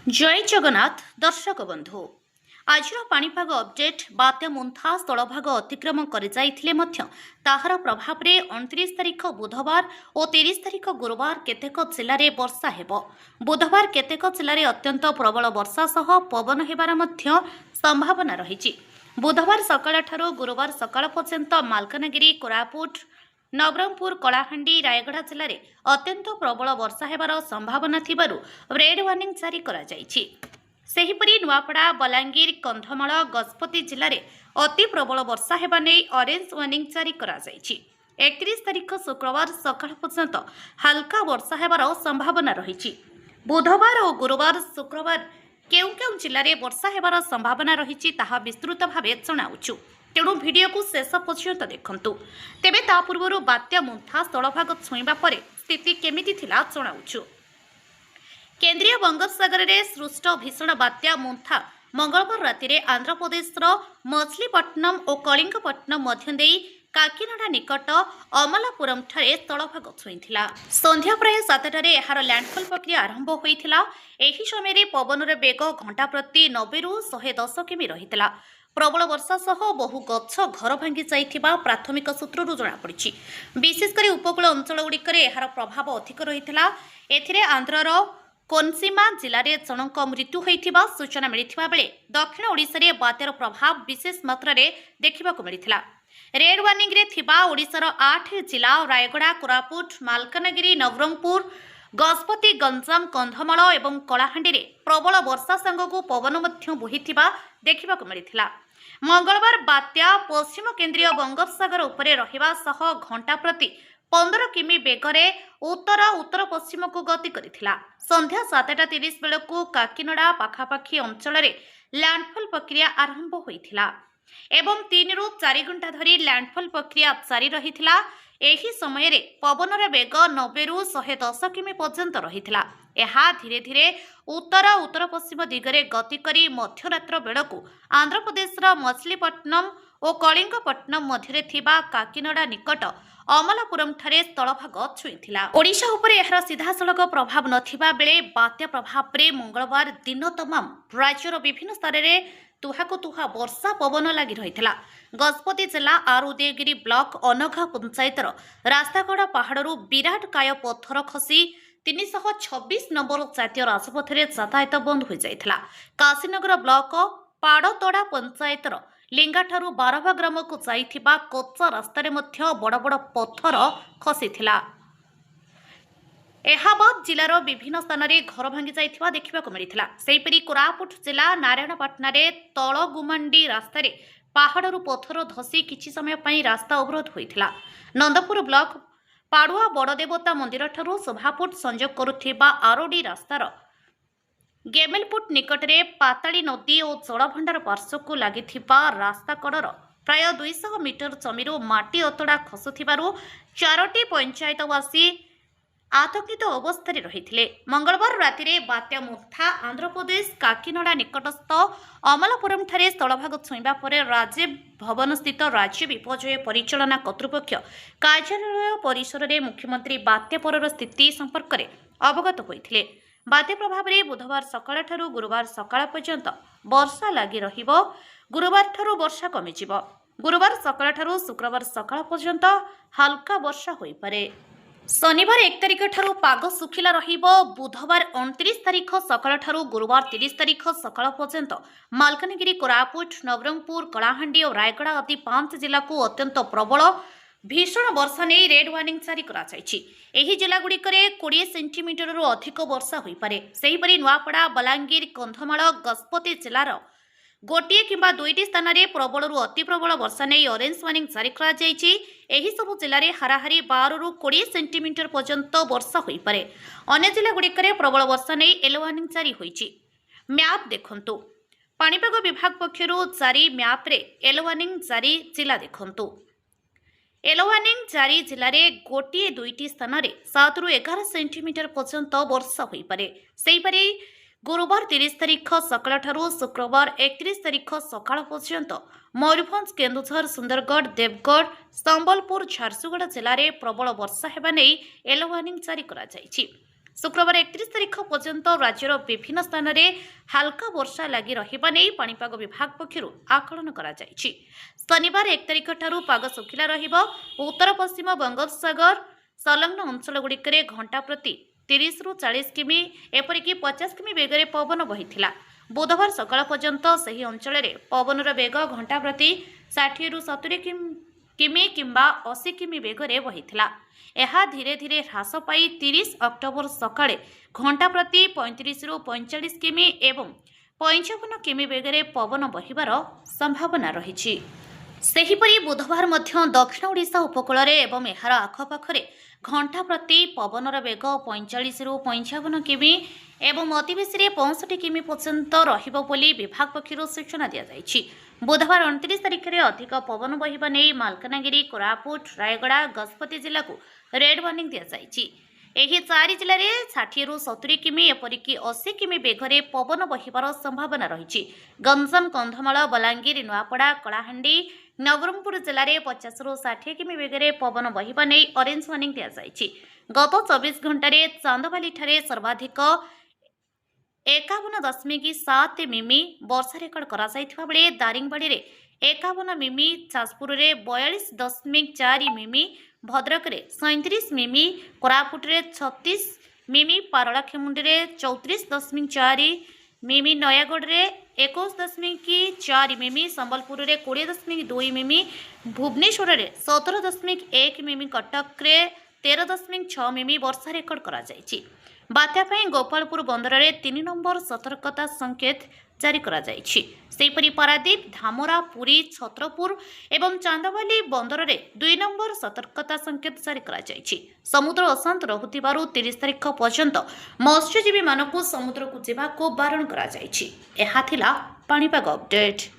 जय जगन्नाथ दर्शक बंधु आज पाणीपाग अपडेट बात्या मुंथा स्थलभाग अतिक्रम कर ताहार प्रभाव में 29 तारिख बुधवार और 30 तारिख गुरुवार केतेक जिले में वर्षा हेब। बुधवार केतेक जिले में अत्यंत प्रबल वर्षा सह पवन हेबार मध्य संभावना रही। बुधवार सकाळ ठारू गुरुवार सकाळ पर्यंत मालकानगिरी कोरापुट नवरंगपुर कलाहांडी रायगढ़ जिले में अत्यंत प्रबल वर्षा हेबार संभावना थिबारु रेड वार्निंग जारी करा जायछि। सेहिपरि नुआपड़ा बलांगीर कंधमाल गजपति जिले में अति प्रबल वर्षा हेबा नै ऑरेंज वार्निंग जारी करा जायछि। 31 तारिख शुक्रवार सकाळ पर्यंत हल्का वर्षा हेबार संभावना रही। बुधवार और गुरुवार शुक्रवार केउ केउ जिले में वर्षा हेबार संभावना रही ताहा विस्तृत भावे जणाउछु। तेणु भिडियो को शेष पर्यंत देखंतु। तेबे ता पूर्व बात्या मुंथा स्थलभाग छुईबा परे स्थिति केमिति थिला जणाउछु। केंद्रीय बंगोपसागर में सृष्ट भीषण बात्या मुंथा मंगलवार राति रे आंध्र प्रदेशर मछलीपट्टनम और कलिंगपट्टनम मध्य देई काकीनाडा निकट अमलापुरम ठारे स्थलभाग छुईथिला। संध्या प्राय 7टारे एहार लैंडफॉल प्रक्रिया आरंभ होइथिला। एही समय पवनर बेग घंटा प्रति 90 रु 110 किमी रहितला। प्रबल वर्षा सह बहु गछ घर भांगी जाइथिबा प्राथमिक सूत्रରୁ जଣାपड़िछि। विशेषकर उपकूल अंचलगुड़िकर एहार प्रभाव अधिक रहितला। एथिरे आंध्रर कोनसीमा जिले में जनक मृत्यु होइथिबा सूचना मिलिथिबा बेले दक्षिण ओडिशा रे बात्यार प्रभाव विशेष मात्रा रे देखिबाकु मिलिथिला। रेड वार्निंग रे थिबा ओडिशार 8 जिला रायगढ़ कोरापुट मालकानगिरी नवरंगपुर गजपति गंजाम कंधमाल एवं कलाहांडी रे प्रबल वर्षा संगकु पवन मध्य बोहिथिबा देखिबाकु मिलिथिला। मंगलवार बात्या पश्चिम केंद्रीय बंगोपसागर उपरे रहिबा सह घंटा प्रति 15 किमी बेगरे उत्तर उत्तर पश्चिम को गति करिथिला। संध्या 7:30 बेलकु काकीनाडा पाखापाखी अंचल रे लैंडफॉल प्रक्रिया आरंभ होइथिला एवं 3 रु 4 घंटा धरी लैंडफॉल प्रक्रिया जारी रहिथिला। एही समय रे पवनर बेग 90 रु 110 किमी पर्यंत रहिथिला। एहा धीरे धीरे उत्तर उत्तर पश्चिम दिगरे गति करी मध्यरात्र बेलकु आंध्र प्रदेशर मछलीपट्टनम और कलिंगपट्टनम मध्य थिबा काकीनाडा निकट अमलापुरम ठारे स्थलभाग छुईथिला। ओडिशा उपरे एहार सीधासलख प्रभाव नथिबा बेले बात्या प्रभाव रे मंगलवार दिन तमाम राज्यर विभिन्न स्थान रे तुहाको तुहा वर्षा पवन लगी रहिथिला। गजपति जिला आर उदयगिरी ब्लॉक अनघा पंचायतर रास्ताकड़ा पहाड़ू विराट काय पत्थर खसी 326 नंबर जातीय राजपथ में यातायात बंद हो जाइथिला। काशीनगर ब्लॉक पाड़तड़ा पंचायतर लिंगाठारू बारभा ग्राम को जाइथिबा कच्चा रास्तार मध्य बड़ बड़ पत्थर खसीथिला। एहाबाद जिलार विभिन्न स्थान में घर भांगी जाइथिबा देखिबाकु मिलिथिला। सेहिपरि कोरापुट जिला नारायणपाटना रे तळगुमांडी रास्तार पहाड़ू पत्थर धसी किछि समय पई रास्ता अवरोध होइथिला। नंदपुर ब्लॉक पाड़ुआ बड़देवता मंदिर ठारू शोभापुट संजोग करुथिबा आरोडी रास्तार गेमेलपुट निकट में पाताली नदी और जलभंडार पार्श्व को लगी रास्ता कड़र प्राय 200 मीटर जमीरू माटी अतड़ा खसुथिबारु 4टी पंचायतवासी आतंकित अवस्था रही। मंगलवार राति रे बात्या मुंथा आंध्र प्रदेश काकीनाडा निकटस्थ अमलापुरम ठारे स्थलभाग छुईबा परे राजीव भवन स्थित राज्य विपर्यय परिचालना कर्तृपक्ष कार्यालय परिसर में मुख्यमंत्री बात्या परर स्थिति संपर्क में अवगत होइथिले। बात्या प्रभाव में बुधवार सकाळ ठारू गुरुवार सकाळ पर्यंत वर्षा लगी रहिबो। गुरुवार ठारू वर्षा कमिजिबो। गुरुवार सकाळ ठारू शुक्रवार सकाळ पर्यंत हल्का वर्षा होई पारे। शनिवार 1 तारिख ठारू पाग सुखिला रहिबो। बुधवार 29 तारिख सकाळ ठारू गुरुवार 30 तारिख सकाळ पर्यंत मालकानगिरी कोरापुट नवरंगपुर कलाहांडी और रायगढ़ आदि 5 जिला को अत्यंत प्रबल भीषण वर्षा नहीं रेड वार्निंग जारी करा जायछि। एही जिलागुड़िकरे 20 सेंटीमीटर अधिक वर्षा होई पारे। सेहिपरि नुआपड़ा बलांगीर कंधमाल गजपति जिलार गोटे किंबा 2टी स्थान में प्रबल रु अति प्रबल वर्षा नहीं ऑरेंज वार्निंग जारी करा जायछि। एही सबु जिले में हाराहारी 12 रु 20 सेंटीमीटर पर्यंत वर्षा होई पारे। अन्य जिलागुड़िकरे प्रबल वर्षा नहीं येलो वार्निंग जारी होइछि। मैप देखंतु। पाणीपाग विभाग पक्षरु जारी मैप रे येलो वार्निंग जारी जिला देखंतु। येलो वार्निंग जारी जिले में गोटे 2टी स्थान में 7 रु 11 सेंटीमीटर पर्यंत वर्षा होई पारे। सेहिपरि गुरुवार 30 तारिख सकाळ ठारू शुक्रवार 31 तारिख सकाळ पर्यंत मयूरभंज केन्दुझर सुंदरगढ़ देवगढ़ संबलपुर झारसुगुड़ा जिले में प्रबल वर्षा हेबा नै येलो वार्निंग जारी करा जायछि। शुक्रवार 31 तारिख पर्यंत राज्यर विभिन्न स्थान में हाल्का वर्षा लगी रहिबा नै पाणीपाग विभाग पक्षरु आकलन करा जायछि। शनिवार 1 तारिख ठारू पाग सुखिला रहिबो। उत्तर पश्चिम बंगोपसागर संलग्न अंचलगुड़िकरे घंटा प्रति 30 रु 40 किमी एपरिकी 50 किमी बेगरे पवन बहिथिला। बुधवार सकाळ पर्यंत सही अंचल में पवनर बेग घंटा प्रति 60 रु 70 किमी किंबा 80 किमी बेगरे बहिथिला। यह धीरे धीरे ह्रास पाई 30 अक्टोबर सकाळे घंटा प्रति 35 रु 45 किमी एवं 55 किमी बेगरे पवन बहिबार संभावना रही। सेहिपरि बुधवार मध्य दक्षिण ओडिशा उपकूल एवं एहार आखपाखरे घंटा प्रति पवनर बेग 45 रु 55 किमी एवं अतिबेशी 65 किमी पर्यंत रहिबो बोली विभाग पक्षरु सूचना दिया जायछि। बुधवार 29 तारिख में अधिक पवन बहिबा नै मालकानगिरी, कोरापुट, रायगड़ा, गजपति जिला को रेड वार्निंग दिया जायछि। एही 4 जिले में 60 रु 70 किमी एपरिकी 80 किमी बेगरे पवन बहिबार संभावना रही। गंजाम, कंधमाल, बलांगीर, नुआपड़ा, कलाहांडी, नवरंगपुर जिले में 50 रु 60 किमी बेगरे पवन बहिबा नै ऑरेंज वार्निंग दिया जायछि। गत 24 घंटे चांदबाली ठारे सर्वाधिक 51.7 मिमी वर्षा रेकर्ड करा जायथिबा बेले दारिंगबाड़ी रे 51 मिमी, जाजपुर रे 42.4 मिमी, भद्रक रे 37 मिमी, कोरापुट रे 36 मिमी, पारलाखेमुंडी रे 34.4 मिमी, नयागढ़ रे 21.4 मिमी, संबलपुर रे 20.2 मिमी, भुवनेश्वर रे 17.1 मिमी, कटक रे 13.6 मिमी वर्षा रेकर्ड करा जायछि। बात्या ପାଇଁ गोपालपुर बंदर रे 3 नंबर सतर्कता संकेत जारी करा जायछि। सेहिपरि पारादीप, धामरा, पुरी, छत्रपुर एवं चांदबाली बंदर रे 2 नंबर सतर्कता संकेत जारी करा जायछि। समुद्र अशांत रहुतिबारु 30 तारिख पर्यंत मत्स्यजीवी मानकु समुद्र को जिबाको बारण करा जायछि। एहा थिला पाणीपाग अपडेट।